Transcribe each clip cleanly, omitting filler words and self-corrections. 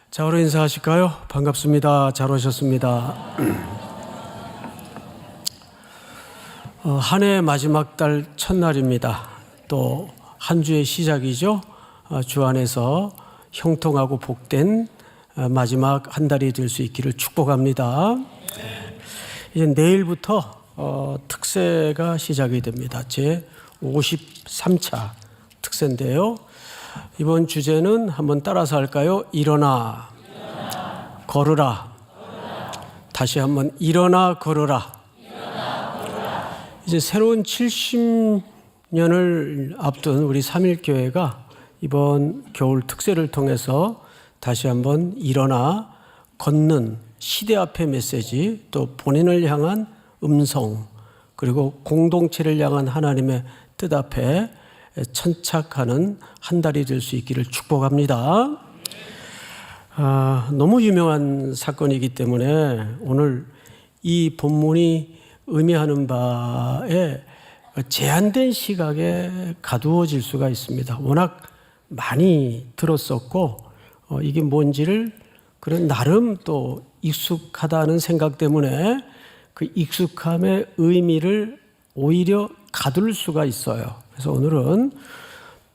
자으로 인사하실까요? 반갑습니다. 잘 오셨습니다. 한 해 마지막 달 첫날입니다. 또 한 주의 시작이죠. 주 안에서 형통하고 복된 마지막 한 달이 될 수 있기를 축복합니다. 이제 내일부터 특세가 시작이 됩니다. 제 53차 특세인데요. 이번 주제는 한번 따라서 할까요? 일어나, 걸으라. 다시 한번 일어나, 걸으라. 이제 새로운 70년을 앞둔 우리 삼일교회가 이번 겨울 특세를 통해서 다시 한번 일어나 걷는 시대 앞의 메시지, 또 본인을 향한 음성, 그리고 공동체를 향한 하나님의 뜻 앞에 천착하는 한 달이 될 수 있기를 축복합니다. 너무 유명한 사건이기 때문에 오늘 이 본문이 의미하는 바에 제한된 시각에 가두어질 수가 있습니다. 워낙 많이 들었었고 이게 뭔지를 그런 나름 또 익숙하다는 생각 때문에 그 익숙함의 의미를 오히려 가둘 수가 있어요. 그래서 오늘은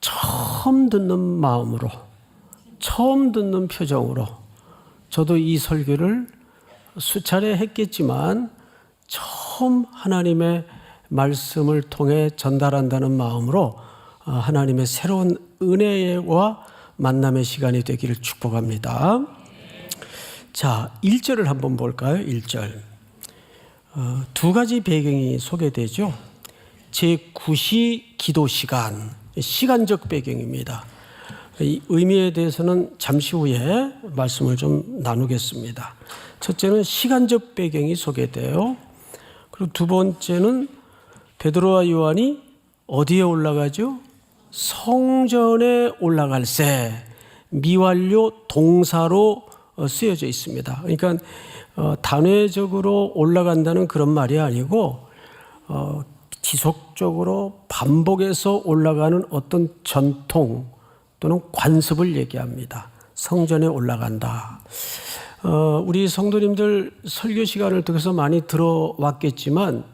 처음 듣는 마음으로, 처음 듣는 표정으로, 저도 이 설교를 수차례 했겠지만 처음 하나님의 말씀을 통해 전달한다는 마음으로 하나님의 새로운 은혜와 만남의 시간이 되기를 축복합니다. 자, 1절을 한번 볼까요? 1절. 두 가지 배경이 소개되죠. 제9시 기도 시간, 시간적 배경입니다. 이 의미에 대해서는 잠시 후에 말씀을 좀 나누겠습니다. 첫째는 시간적 배경이 소개돼요. 그리고 두 번째는 베드로와 요한이 어디에 올라가죠? 성전에 올라갈새, 미완료 동사로 쓰여져 있습니다. 그러니까 단회적으로 올라간다는 그런 말이 아니고 지속적으로 반복해서 올라가는 어떤 전통 또는 관습을 얘기합니다. 성전에 올라간다. 우리 성도님들 설교 시간을 통해서 많이 들어왔겠지만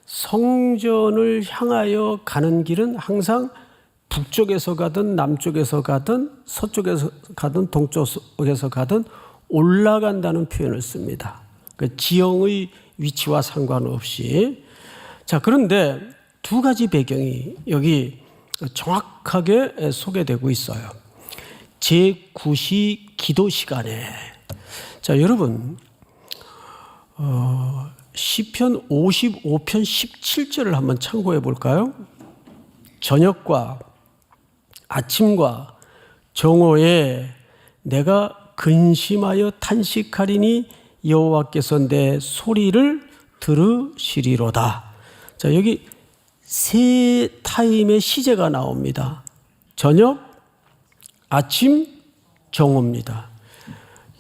성전을 향하여 가는 길은 항상 북쪽에서 가든 남쪽에서 가든 서쪽에서 가든 동쪽에서 가든 올라간다는 표현을 씁니다. 그 지형의 위치와 상관없이. 자, 그런데 두 가지 배경이 여기 정확하게 소개되고 있어요. 제9시 기도 시간에. 자, 여러분, 시편 55편 17절을 한번 참고해 볼까요? 저녁과 아침과 정오에 내가 근심하여 탄식하리니 여호와께서 내 소리를 들으시리로다. 자, 여기 세 타임의 시제가 나옵니다. 저녁, 아침, 정오입니다.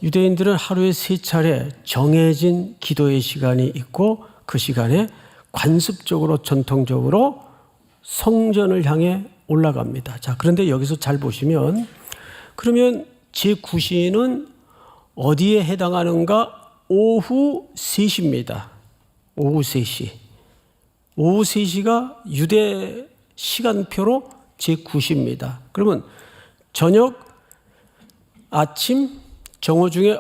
유대인들은 하루에 세 차례 정해진 기도의 시간이 있고 그 시간에 관습적으로 전통적으로 성전을 향해 올라갑니다. 자, 그런데 여기서 잘 보시면 그러면 제9시는 어디에 해당하는가? 오후 3시입니다. 오후 3시. 오후 3시가 유대 시간표로 제9시입니다. 그러면 저녁, 아침, 정오 중에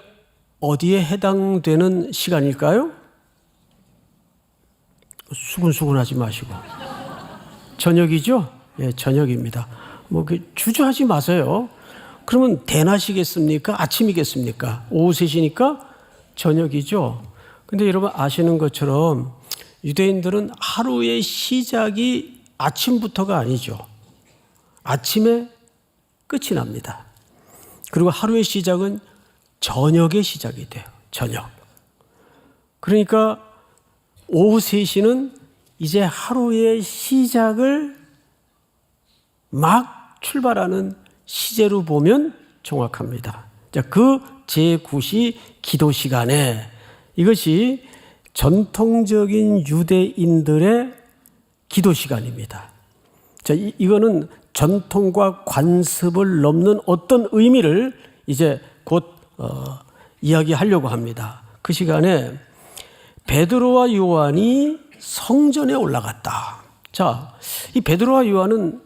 어디에 해당되는 시간일까요? 수근수근하지 마시고. 저녁이죠? 예, 저녁입니다. 뭐 주저하지 마세요. 그러면 대낮이겠습니까? 아침이겠습니까? 오후 3시니까 저녁이죠. 근데 여러분 아시는 것처럼 유대인들은 하루의 시작이 아침부터가 아니죠. 아침에 끝이 납니다. 그리고 하루의 시작은 저녁의 시작이 돼요. 저녁. 그러니까 오후 3시는 이제 하루의 시작을 막 출발하는 시제로 보면 정확합니다. 자, 그 제9시 기도 시간에 이것이 전통적인 유대인들의 기도 시간입니다. 자, 이거는 전통과 관습을 넘는 어떤 의미를 이제 곧 이야기하려고 합니다. 그 시간에 베드로와 요한이 성전에 올라갔다. 자, 이 베드로와 요한은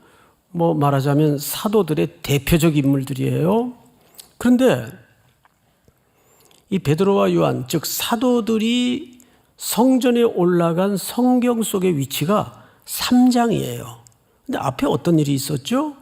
뭐 말하자면 사도들의 대표적 인물들이에요. 그런데 이 베드로와 요한, 즉 사도들이 성전에 올라간 성경 속의 위치가 3장이에요. 근데 앞에 어떤 일이 있었죠?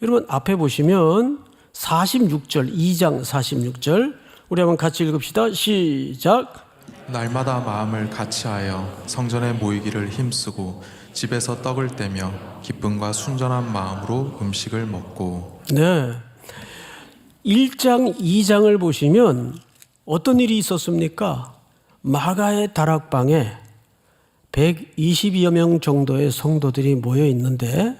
여러분 앞에 보시면 46절, 2장 46절 우리 한번 같이 읽읍시다. 시작. 날마다 마음을 같이하여 성전에 모이기를 힘쓰고 집에서 떡을 떼며 기쁨과 순전한 마음으로 음식을 먹고. 네, 1장, 2장을 보시면 어떤 일이 있었습니까? 마가의 다락방에 120여 명 정도의 성도들이 모여 있는데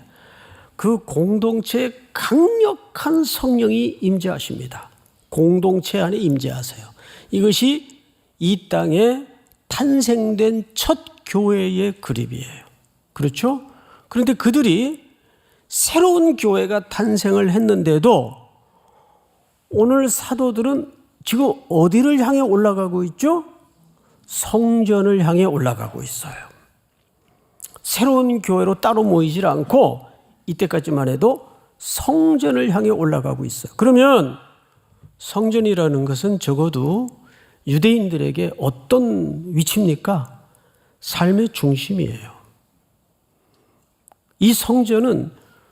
그 공동체에 강력한 성령이 임재하십니다. 공동체 안에 임재하세요. 이것이 이 땅에 탄생된 첫 교회의 그림이에요. 그렇죠? 그런데 그들이 새로운 교회가 탄생을 했는데도 오늘 사도들은 지금 어디를 향해 올라가고 있죠? 성전을 향해 올라가고 있어요. 새로운 교회로 따로 모이질 않고 이때까지만 해도 성전을 향해 올라가고 있어요. 그러면 성전이라는 것은 적어도 유대인들에게 어떤 위치입니까? 삶의 중심이에요. 이 성전은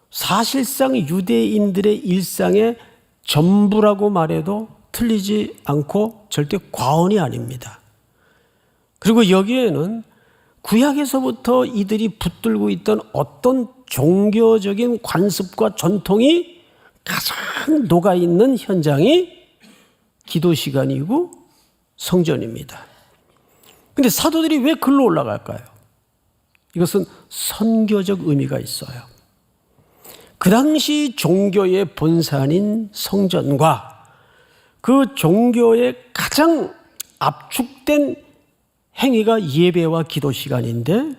사실상 유대인들의 일상의 전부라고 말해도 틀리지 않고 절대 과언이 아닙니다. 그리고 여기에는 구약에서부터 이들이 붙들고 있던 어떤 종교적인 관습과 전통이 가장 녹아있는 현장이 기도 시간이고 성전입니다. 그런데 사도들이 왜 글로 올라갈까요? 이것은 선교적 의미가 있어요. 그 당시 종교의 본산인 성전과 그 종교의 가장 압축된 행위가 예배와 기도 시간인데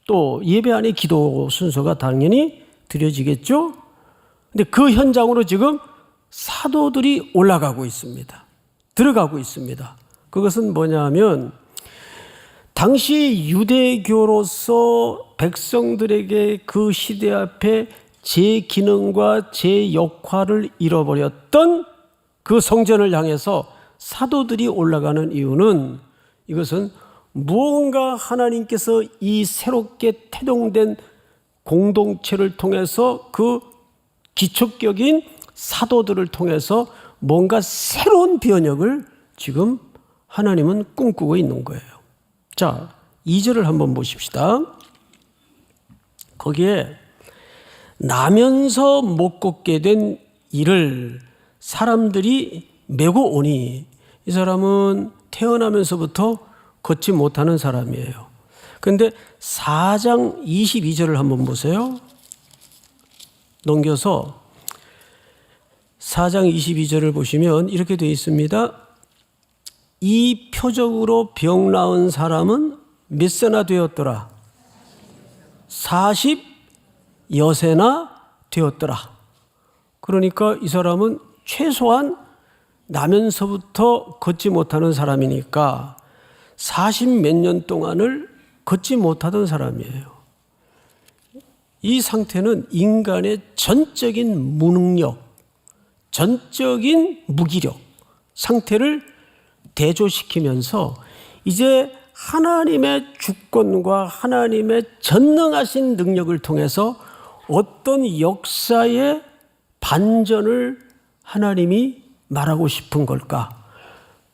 또 예배 안에 기도 순서가 당연히 드려지겠죠. 근데 그 현장으로 지금 사도들이 올라가고 있습니다. 들어가고 있습니다. 그것은 뭐냐면 당시 유대교로서 백성들에게 그 시대 앞에 제 기능과 제 역할을 잃어버렸던 그 성전을 향해서 사도들이 올라가는 이유는 이것은 무언가 하나님께서 이 새롭게 태동된 공동체를 통해서 그 기초격인 사도들을 통해서 뭔가 새로운 변혁을 지금 하나님은 꿈꾸고 있는 거예요. 자, 2절을 한번 보십시다. 거기에 나면서 못 걷게 된 이를 사람들이 메고 오니 이 사람은 태어나면서부터 걷지 못하는 사람이에요. 그런데 4장 22절을 한번 보세요. 넘겨서 4장 22절을 보시면 이렇게 되어 있습니다. 이 표적으로 병 나은 사람은 몇 세나 되었더라? 40여세나 되었더라. 그러니까 이 사람은 최소한 나면서부터 걷지 못하는 사람이니까 40몇 년 동안을 걷지 못하던 사람이에요. 이 상태는 인간의 전적인 무능력, 전적인 무기력 상태를 대조시키면서 이제 하나님의 주권과 하나님의 전능하신 능력을 통해서 어떤 역사의 반전을 하나님이 말하고 싶은 걸까?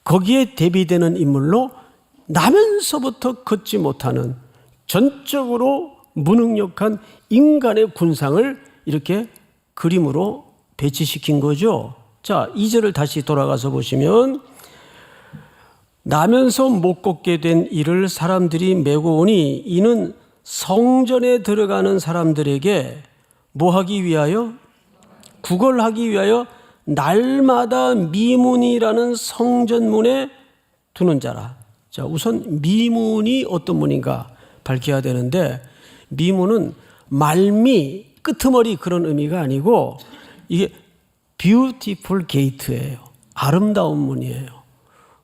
거기에 대비되는 인물로 나면서부터 걷지 못하는 전적으로 무능력한 인간의 군상을 이렇게 그림으로 배치시킨 거죠. 자, 2절을 다시 돌아가서 보시면 나면서 못 걷게 된 이를 사람들이 메고 오니 이는 성전에 들어가는 사람들에게 뭐 하기 위하여? 구걸하기 위하여 날마다 미문이라는 성전문에 두는 자라. 자, 우선 미문이 어떤 문인가 밝혀야 되는데 미문은 말미, 끄트머리 그런 의미가 아니고 이게 beautiful gate예요. 아름다운 문이에요.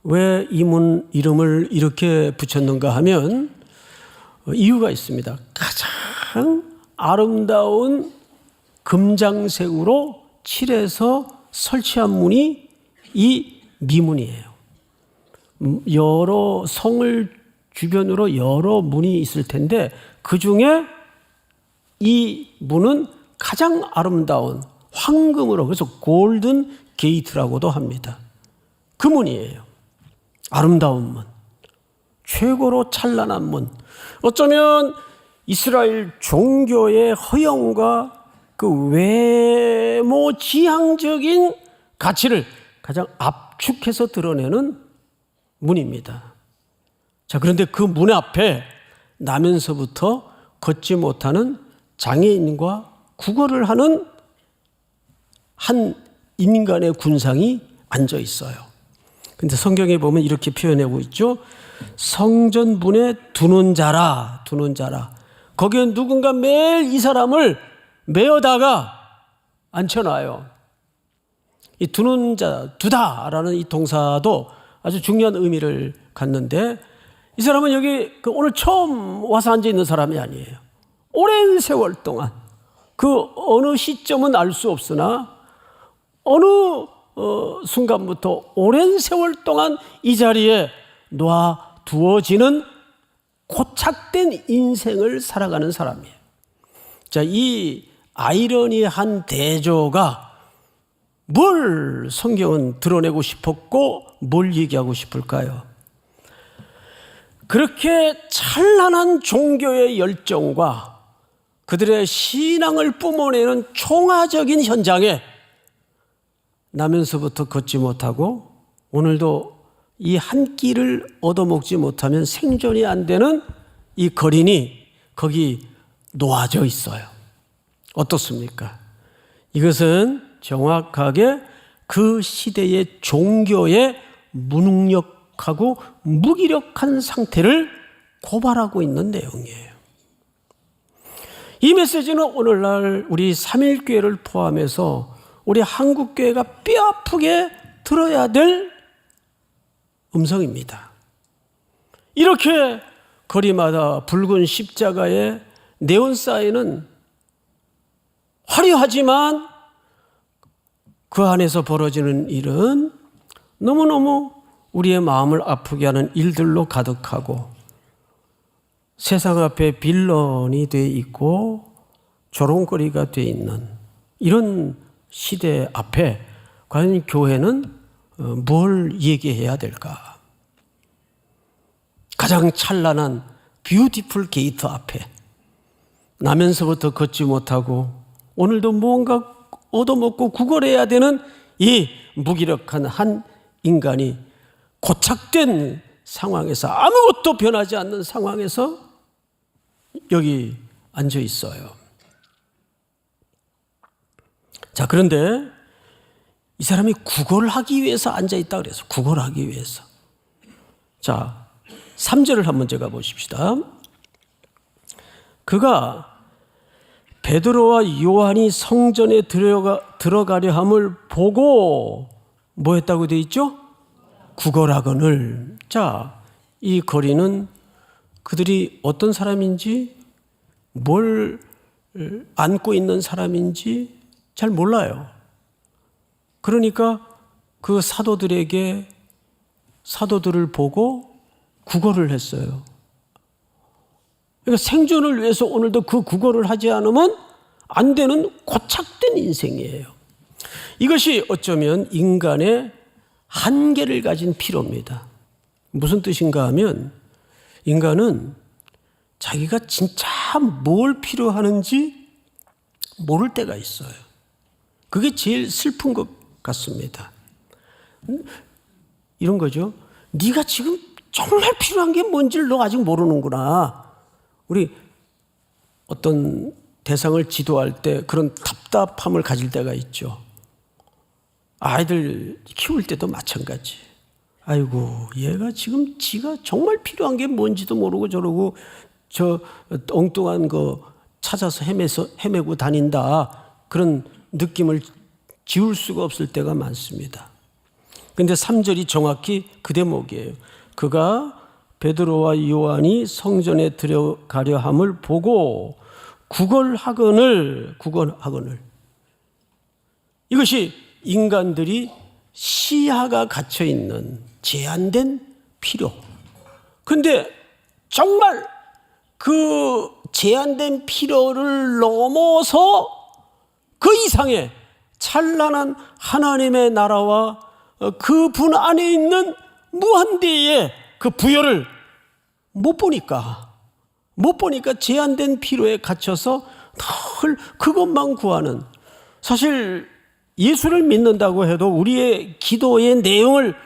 왜 이 문 이름을 이렇게 붙였는가 하면 이유가 있습니다. 가장 아름다운 금장색으로 칠해서 설치한 문이 이 미문이에요. 여러 성을 주변으로 여러 문이 있을 텐데 그 중에 이 문은 가장 아름다운 황금으로, 그래서 골든 게이트라고도 합니다. 그 문이에요. 아름다운 문, 최고로 찬란한 문. 어쩌면 이스라엘 종교의 허영과 그 외모 지향적인 가치를 가장 압축해서 드러내는 문입니다. 자, 그런데 그 문 앞에 나면서부터 걷지 못하는 장애인과 구걸을 하는 한 인간의 군상이 앉아 있어요. 근데 성경에 보면 이렇게 표현하고 있죠. 성전 문에 두는 자라, 두는 자라. 거기에 누군가 매일 이 사람을 메어다가 앉혀놔요. 이 두는 자, 두다라는 이 동사도 아주 중요한 의미를 갖는데, 이 사람은 여기 오늘 처음 와서 앉아 있는 사람이 아니에요. 오랜 세월 동안 그 어느 시점은 알 수 없으나 어느 순간부터 오랜 세월 동안 이 자리에 놔두어지는 고착된 인생을 살아가는 사람이에요. 자, 이 아이러니한 대조가 뭘 성경은 드러내고 싶었고 뭘 얘기하고 싶을까요? 그렇게 찬란한 종교의 열정과 그들의 신앙을 뿜어내는 총화적인 현장에 나면서부터 걷지 못하고 오늘도 이 한 끼를 얻어먹지 못하면 생존이 안 되는 이 거린이 거기 놓아져 있어요. 어떻습니까? 이것은 정확하게 그 시대의 종교의 무능력하고 무기력한 상태를 고발하고 있는 내용이에요. 이 메시지는 오늘날 우리 삼일교회를 포함해서 우리 한국교회가 뼈아프게 들어야 될 음성입니다. 이렇게 거리마다 붉은 십자가의 네온사인은 화려하지만 그 안에서 벌어지는 일은 너무너무 우리의 마음을 아프게 하는 일들로 가득하고 세상 앞에 빌런이 돼 있고 조롱거리가 돼 있는 이런 시대 앞에 과연 교회는 뭘 얘기해야 될까? 가장 찬란한 뷰티풀 게이트 앞에 나면서부터 걷지 못하고 오늘도 무언가 얻어먹고 구걸해야 되는 이 무기력한 한 인간이 고착된 상황에서 아무것도 변하지 않는 상황에서 여기 앉아 있어요. 자, 그런데 이 사람이 구걸을 하기 위해서 앉아 있다 그래서 구걸하기 위해서. 자, 3절을 한번 제가 보십시다. 그가 베드로와 요한이 성전에 들어가려 함을 보고 뭐 했다고 되어 있죠? 구걸하거늘. 자, 이 거리는 그들이 어떤 사람인지 뭘 안고 있는 사람인지 잘 몰라요. 그러니까 그 사도들을 보고 구걸을 했어요. 그러니까 생존을 위해서 오늘도 그 구걸을 하지 않으면 안 되는 고착된 인생이에요. 이것이 어쩌면 인간의 한계를 가진 필요입니다. 무슨 뜻인가 하면 인간은 자기가 진짜 뭘 필요하는지 모를 때가 있어요. 그게 제일 슬픈 것 같습니다. 이런 거죠. 네가 지금 정말 필요한 게 뭔지를 너 아직 모르는구나. 우리 어떤 대상을 지도할 때 그런 답답함을 가질 때가 있죠. 아이들 키울 때도 마찬가지. 아이고, 얘가 지금 지가 정말 필요한 게 뭔지도 모르고 저러고 저 엉뚱한 거 찾아서 헤매고 다닌다. 그런 느낌을 지울 수가 없을 때가 많습니다. 근데 3절이 정확히 그 대목이에요. 그가 베드로와 요한이 성전에 들어가려 함을 보고 구걸하거늘. 이것이 인간들이 시야가 갇혀 있는 제한된 필요. 근데 정말 그 제한된 필요를 넘어서 그 이상의 찬란한 하나님의 나라와 그 분 안에 있는 무한대의 그 부여를 못 보니까 제한된 필요에 갇혀서 늘 그것만 구하는, 사실 예수를 믿는다고 해도 우리의 기도의 내용을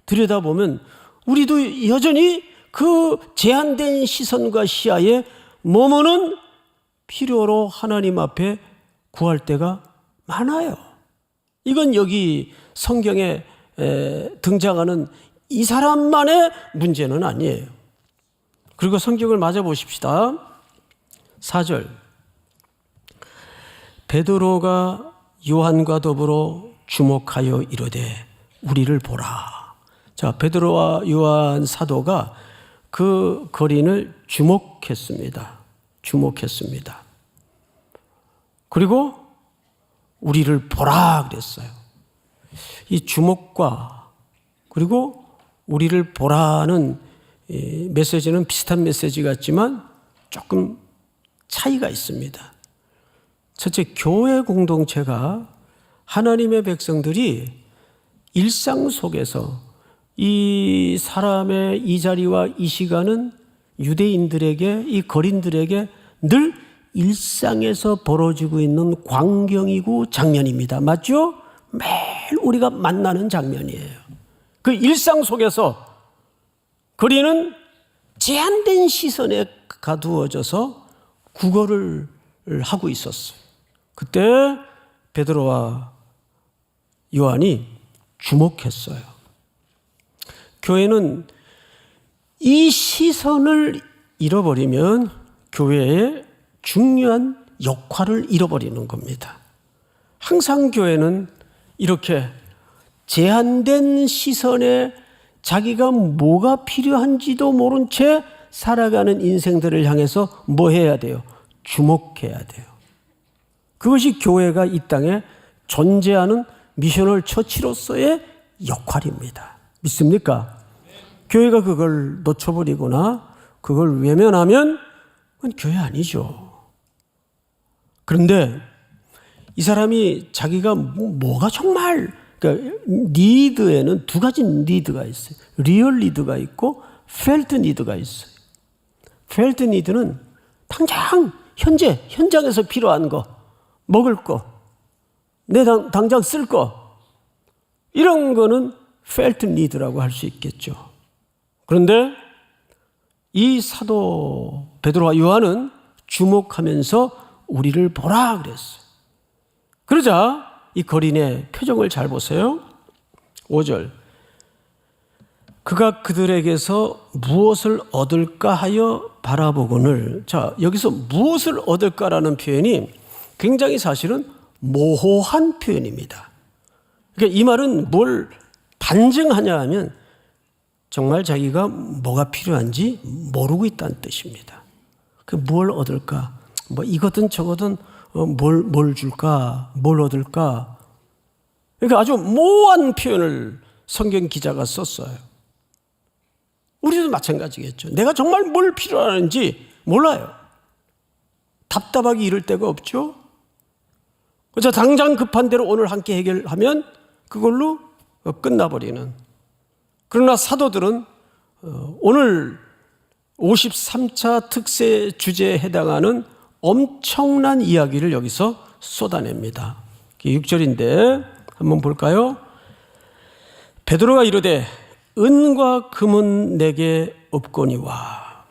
들여다보면 우리도 여전히 그 제한된 시선과 시야에 머무는 필요로 하나님 앞에 구할 때가 많아요. 이건 여기 성경에 등장하는 이 사람만의 문제는 아니에요. 그리고 성경을 맞아 보십시다. 4절. 베드로가 요한과 더불어 주목하여 이르되 우리를 보라. 자, 베드로와 요한 사도가 그 거린을 주목했습니다. 그리고 우리를 보라 그랬어요. 이 주목과 그리고 우리를 보라는 메시지는 비슷한 메시지 같지만 조금 차이가 있습니다. 첫째, 교회 공동체가 하나님의 백성들이 일상 속에서 이 사람의 이 자리와 이 시간은 유대인들에게, 이 거린들에게 늘 일상에서 벌어지고 있는 광경이고 장면입니다. 맞죠? 매일 우리가 만나는 장면이에요. 그 일상 속에서 거린은 제한된 시선에 가두어져서 구걸을 하고 있었어요. 그때 베드로와 요한이 주목했어요. 교회는 이 시선을 잃어버리면 교회의 중요한 역할을 잃어버리는 겁니다. 항상 교회는 이렇게 제한된 시선에 자기가 뭐가 필요한지도 모른 채 살아가는 인생들을 향해서 뭐 해야 돼요? 주목해야 돼요. 그것이 교회가 이 땅에 존재하는 미셔널 처치로서의 역할입니다. 믿습니까? 교회가 그걸 놓쳐버리거나 그걸 외면하면 그건 교회 아니죠. 그런데 이 사람이 자기가 뭐가 정말, 그러니까 니드에는 두 가지 니드가 있어요. 리얼 니드가 있고 펠트 니드가 있어요. 펠트 니드는 당장 현장에서 필요한 거, 먹을 거, 내 당장 쓸 거, 이런 거는 펠트 니드라고 할 수 있겠죠. 그런데 이 사도 베드로와 요한은 주목하면서 우리를 보라 그랬어요. 그러자 이 거린의 표정을 잘 보세요. 5절. 그가 그들에게서 무엇을 얻을까 하여 바라보거늘. 자, 여기서 무엇을 얻을까라는 표현이 굉장히 사실은 모호한 표현입니다. 그러니까 이 말은 뭘 반증하냐 하면 정말 자기가 뭐가 필요한지 모르고 있다는 뜻입니다. 그 뭘 얻을까? 뭐 이거든 저거든 뭘 줄까? 뭘 얻을까? 그러니까 아주 모호한 표현을 성경 기자가 썼어요. 우리도 마찬가지겠죠. 내가 정말 뭘 필요하는지 몰라요. 답답하기 이를 데가 없죠. 그래서 당장 급한 대로 오늘 함께 해결하면 그걸로 끝나버리는. 그러나 사도들은 오늘 53차 특세 주제에 해당하는 엄청난 이야기를 여기서 쏟아냅니다. 6절인데 한번 볼까요? 베드로가 이르되 은과 금은 내게 없거니와.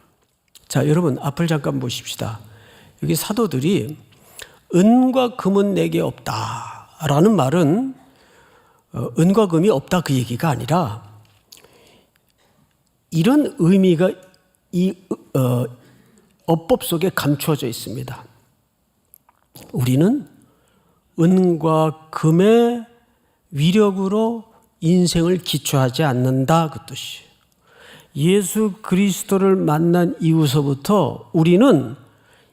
자, 여러분 앞을 잠깐 보십시다. 여기 사도들이 은과 금은 내게 없다라는 말은 은과 금이 없다 그 얘기가 아니라 이런 의미가 이 어법 속에 감추어져 있습니다. 우리는 은과 금의 위력으로 인생을 기초하지 않는다, 그 뜻이에요. 예수 그리스도를 만난 이후서부터 우리는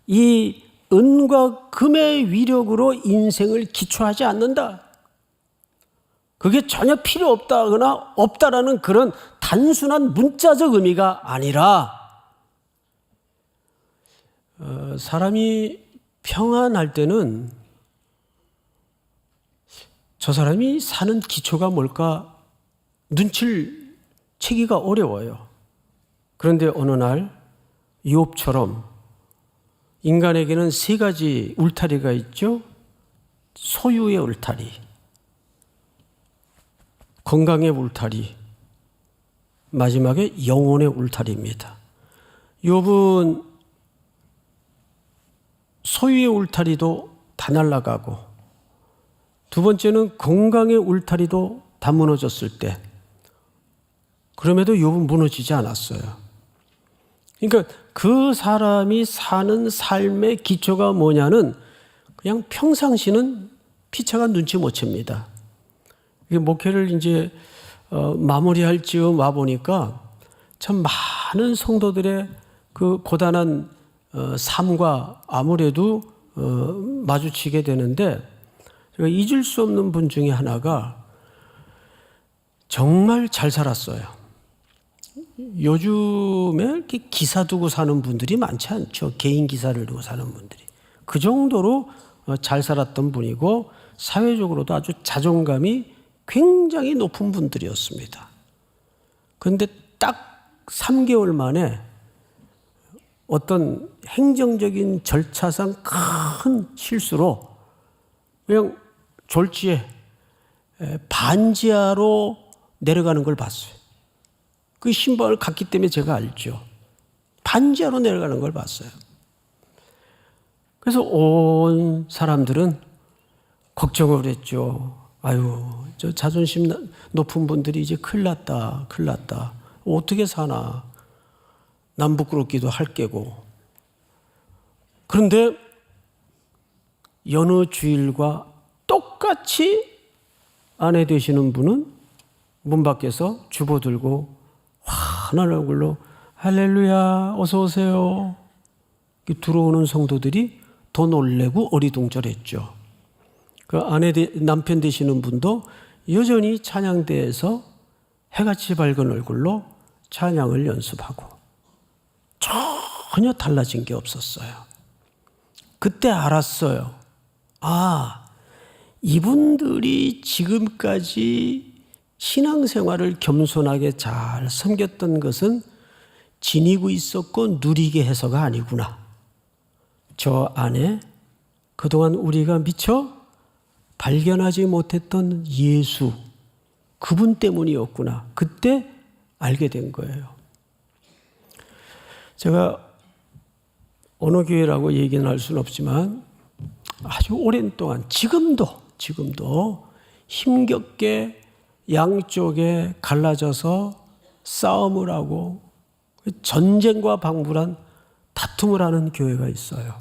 이 은과 금의 위력으로 인생을 기초하지 않는다. 그게 전혀 필요 없다거나 없다라는 그런 단순한 문자적 의미가 아니라 사람이 평안할 때는 저 사람이 사는 기초가 뭘까 눈치를 채기가 어려워요. 그런데 어느 날 욥처럼 인간에게는 세 가지 울타리가 있죠. 소유의 울타리, 건강의 울타리, 마지막에 영혼의 울타리입니다. 욥은 소유의 울타리도 다 날아가고 두 번째는 건강의 울타리도 다 무너졌을 때 그럼에도 욥은 무너지지 않았어요. 그러니까 그 사람이 사는 삶의 기초가 뭐냐는 그냥 평상시는 피차가 눈치 못 챕니다. 목회를 이제 마무리할 즈음 와 보니까 참 많은 성도들의 그 고단한 삶과 아무래도 마주치게 되는데 제가 잊을 수 없는 분 중에 하나가 정말 잘 살았어요. 요즘에 이렇게 기사 두고 사는 분들이 많지 않죠. 개인 기사를 두고 사는 분들이. 그 정도로 잘 살았던 분이고 사회적으로도 아주 자존감이 굉장히 높은 분들이었습니다. 그런데 딱 3개월 만에 어떤 행정적인 절차상 큰 실수로 그냥 졸지에 반지하로 내려가는 걸 봤어요. 그 신방을 갔기 때문에 제가 알죠. 반지하로 내려가는 걸 봤어요. 그래서 온 사람들은 걱정을 했죠. 아유, 저 자존심 높은 분들이 이제 큰일 났다, 큰일 났다. 어떻게 사나. 남 부끄럽기도 할 게고. 그런데 여느 주일과 똑같이 아내 되시는 분은 문 밖에서 주보 들고 환한 얼굴로 할렐루야 어서 오세요. 들어오는 성도들이 더 놀래고 어리둥절했죠. 그 남편 되시는 분도 여전히 찬양대에서 해같이 밝은 얼굴로 찬양을 연습하고 전혀 달라진 게 없었어요. 그때 알았어요. 아, 이분들이 지금까지 신앙생활을 겸손하게 잘 섬겼던 것은 지니고 있었고 누리게 해서가 아니구나. 저 안에 그동안 우리가 미처 발견하지 못했던 예수, 그분 때문이었구나. 그때 알게 된 거예요. 제가 어느 교회라고 얘기는 할 수는 없지만 아주 오랜 동안 지금도 힘겹게 양쪽에 갈라져서 싸움을 하고 전쟁과 방불한 다툼을 하는 교회가 있어요.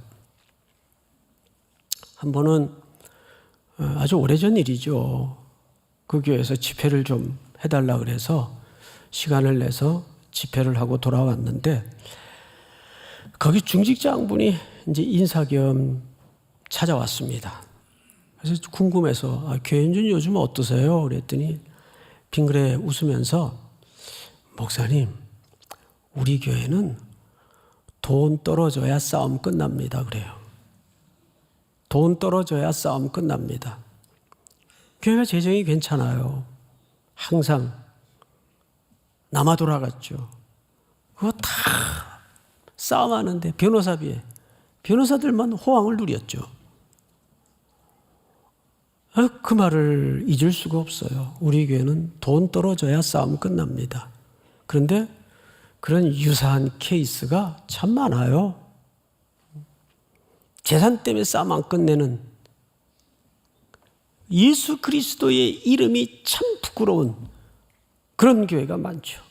한 번은 아주 오래전 일이죠. 그 교회에서 집회를 좀 해달라 그래서 시간을 내서 집회를 하고 돌아왔는데 거기 중직장분이 이제 인사 겸 찾아왔습니다. 그래서 궁금해서 교인준 요즘 어떠세요? 그랬더니 빙그레 웃으면서 목사님, 우리 교회는 돈 떨어져야 싸움 끝납니다. 그래요. 돈 떨어져야 싸움 끝납니다. 교회가 재정이 괜찮아요. 항상 남아 돌아갔죠. 그거 다 싸움하는데 변호사비에 변호사들만 호황을 누렸죠. 그 말을 잊을 수가 없어요. 우리 교회는 돈 떨어져야 싸움 끝납니다. 그런데 그런 유사한 케이스가 참 많아요. 재산 때문에 싸움 안 끝내는 예수 그리스도의 이름이 참 부끄러운 그런 교회가 많죠.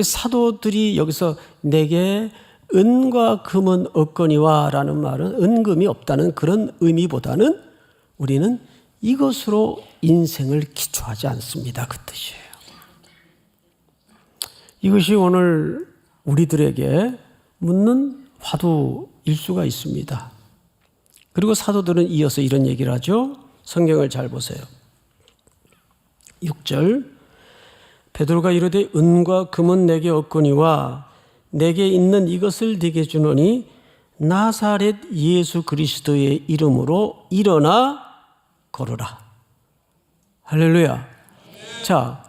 사도들이 여기서 내게 은과 금은 없거니와 라는 말은 은금이 없다는 그런 의미보다는 우리는 이것으로 인생을 기초하지 않습니다. 그 뜻이에요. 이것이 오늘 우리들에게 묻는 화두일 수가 있습니다. 그리고 사도들은 이어서 이런 얘기를 하죠. 성경을 잘 보세요. 6절 베드로가 이르되 은과 금은 내게 없거니와 내게 있는 이것을 네게 주노니 나사렛 예수 그리스도의 이름으로 일어나 걸으라. 할렐루야. 자,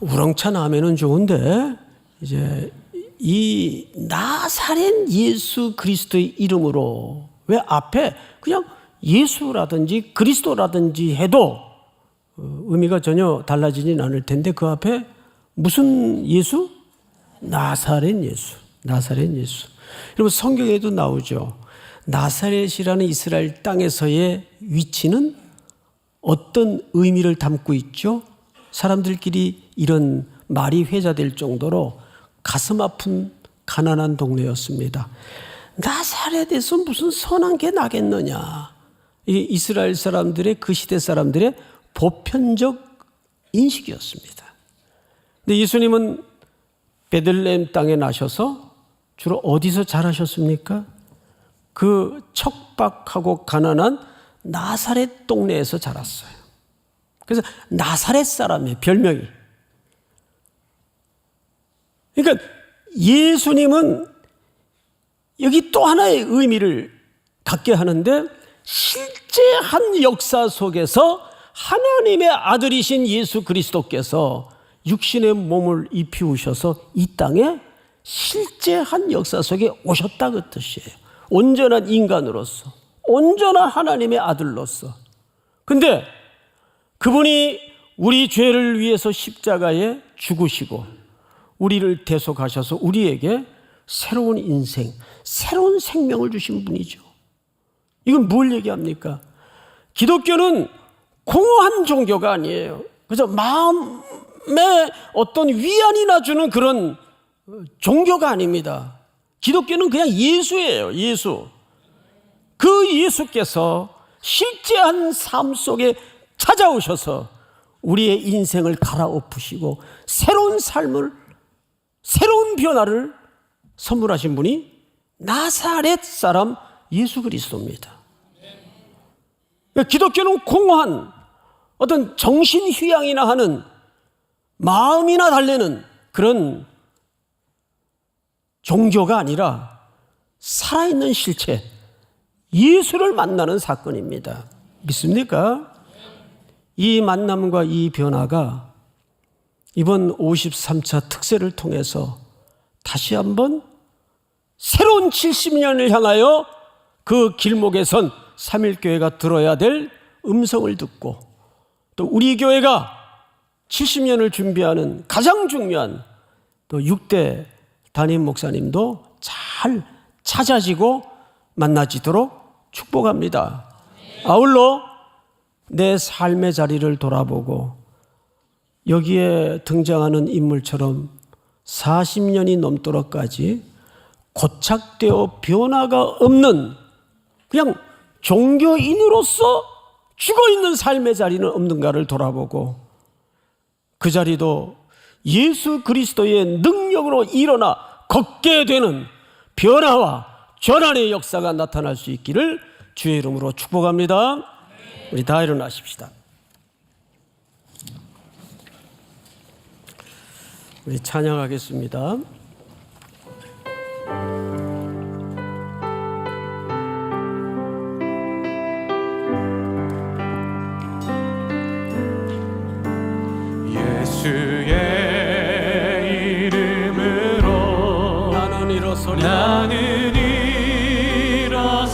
우렁찬 아멘은 좋은데 이제 이 나사렛 예수 그리스도의 이름으로, 왜 앞에 그냥 예수라든지 그리스도라든지 해도 의미가 전혀 달라지진 않을 텐데 그 앞에 무슨 예수? 나사렛 예수. 나사렛 예수. 여러분 성경에도 나오죠. 나사렛이라는 이스라엘 땅에서의 위치는 어떤 의미를 담고 있죠? 사람들끼리 이런 말이 회자될 정도로 가슴 아픈 가난한 동네였습니다. 나사렛에서 무슨 선한 게 나겠느냐. 이게 이스라엘 사람들의, 그 시대 사람들의 보편적 인식이었습니다. 근데 예수님은 베들레헴 땅에 나셔서 주로 어디서 자라셨습니까? 그 척박하고 가난한 나사렛 동네에서 자랐어요. 그래서 나사렛 사람의 별명이. 그러니까 예수님은 여기 또 하나의 의미를 갖게 하는데, 실제한 역사 속에서 하나님의 아들이신 예수 그리스도께서 육신의 몸을 입히우셔서 이 땅에 실제한 역사 속에 오셨다 그 뜻이에요. 온전한 인간으로서, 온전한 하나님의 아들로서. 근데 그분이 우리 죄를 위해서 십자가에 죽으시고 우리를 대속하셔서 우리에게 새로운 인생, 새로운 생명을 주신 분이죠. 이건 뭘 얘기합니까? 기독교는 공허한 종교가 아니에요. 그래서 마음에 어떤 위안이나 주는 그런 종교가 아닙니다. 기독교는 그냥 예수예요. 예수. 그 예수께서 실제한 삶 속에 찾아오셔서 우리의 인생을 갈아엎으시고 새로운 삶을, 새로운 변화를 선물하신 분이 나사렛 사람 예수 그리스도입니다. 기독교는 공허한 어떤 정신휴양이나 하는, 마음이나 달래는 그런 종교가 아니라 살아있는 실체, 예수를 만나는 사건입니다. 믿습니까? 이 만남과 이 변화가 이번 53차 특세를 통해서 다시 한번 새로운 70년을 향하여 그 길목에 선 삼일교회가 들어야 될 음성을 듣고, 또 우리 교회가 70년을 준비하는 가장 중요한 또 6대 담임 목사님도 잘 찾아지고 만나지도록 축복합니다. 아울러 내 삶의 자리를 돌아보고 여기에 등장하는 인물처럼 40년이 넘도록까지 고착되어 변화가 없는 그냥 종교인으로서 죽어있는 삶의 자리는 없는가를 돌아보고, 그 자리도 예수 그리스도의 능력으로 일어나 걷게 되는 변화와 전환의 역사가 나타날 수 있기를 주의 이름으로 축복합니다. 우리 다 일어나십시다. 우리 찬양하겠습니다. 예수의 이름으로 나는 일어서리라. 나는 일어서리라.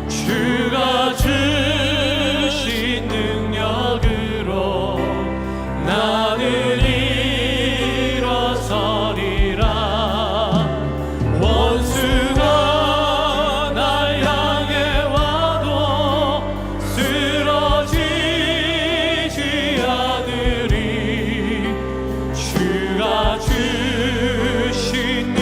주가 주신 능력으로 나는 일어서리라. 원수가 날 향해 와도 쓰러지지 않으리. 주가 주신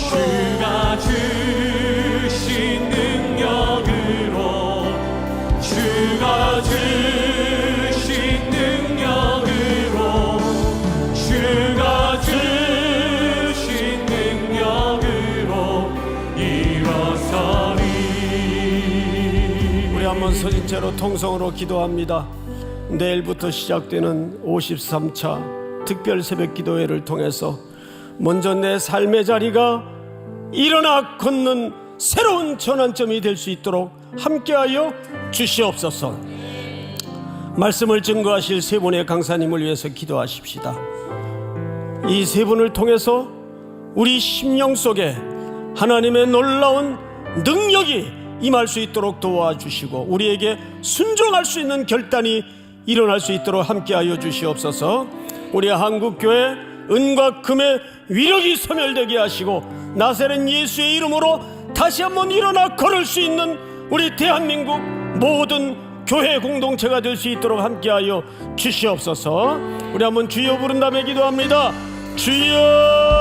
주가 주신 능력으로 주가 주신 능력으로 주가 주신 능력으로 일어서리. 우리 한번 서진 채로 통성으로 기도합니다. 내일부터 시작되는 53차 특별 새벽 기도회를 통해서 먼저 내 삶의 자리가 일어나 걷는 새로운 전환점이 될 수 있도록 함께하여 주시옵소서. 말씀을 증거하실 세 분의 강사님을 위해서 기도하십시다. 이 세 분을 통해서 우리 심령 속에 하나님의 놀라운 능력이 임할 수 있도록 도와주시고 우리에게 순종할 수 있는 결단이 일어날 수 있도록 함께하여 주시옵소서. 우리 한국교회 은과 금의 위력이 소멸되게 하시고 나사렛 예수의 이름으로 다시 한번 일어나 걸을 수 있는 우리 대한민국 모든 교회 공동체가 될 수 있도록 함께하여 주시옵소서. 우리 한번 주여 부른 다음에 기도합니다. 주여.